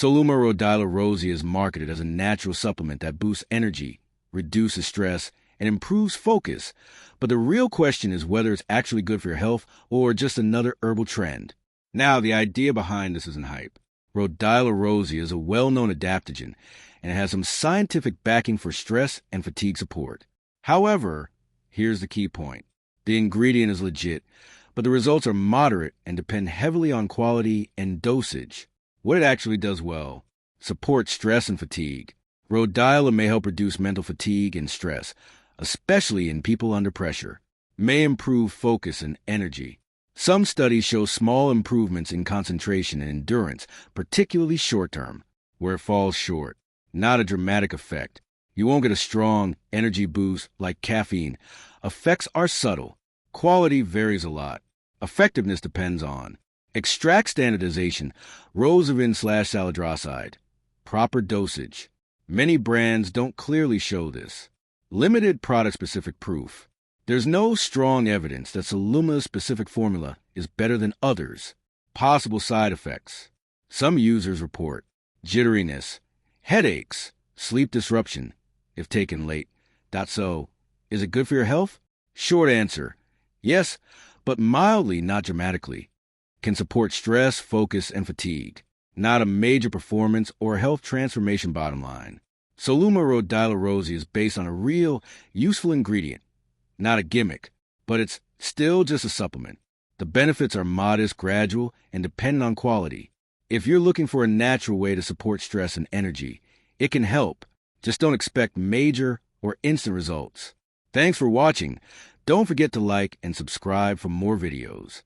Soluma Rhodiola Rosea is marketed as a natural supplement that boosts energy, reduces stress, and improves focus. But the real question is whether it's actually good for your health or just another herbal trend. Now, the idea behind this isn't hype. Rhodiola Rosea is a well-known adaptogen, and it has some scientific backing for stress and fatigue support. However, here's the key point. The ingredient is legit, but the results are moderate and depend heavily on quality and dosage. What it actually does well: support stress and fatigue. Rhodiola may help reduce mental fatigue and stress, especially in people under pressure. May improve focus and energy. Some studies show small improvements in concentration and endurance, particularly short-term. Where it falls short, not a dramatic effect. You won't get a strong energy boost like caffeine. Effects are subtle. Quality varies a lot. Effectiveness depends on extract standardization, rosamin/salidroside, proper dosage. Many brands don't clearly show this. Limited product-specific proof. There's no strong evidence that Soluma's specific formula is better than others. Possible side effects. Some users report jitteriness, headaches, sleep disruption, if taken late. So, is it good for your health? Short answer: yes, but mildly, not dramatically. Can support stress, focus, and fatigue. Not a major performance or health transformation bottom line. Soluma Rhodiola Rosea is based on a real, useful ingredient. Not a gimmick, but it's still just a supplement. The benefits are modest, gradual, and dependent on quality. If you're looking for a natural way to support stress and energy, it can help. Just don't expect major or instant results. Thanks for watching. Don't forget to like and subscribe for more videos.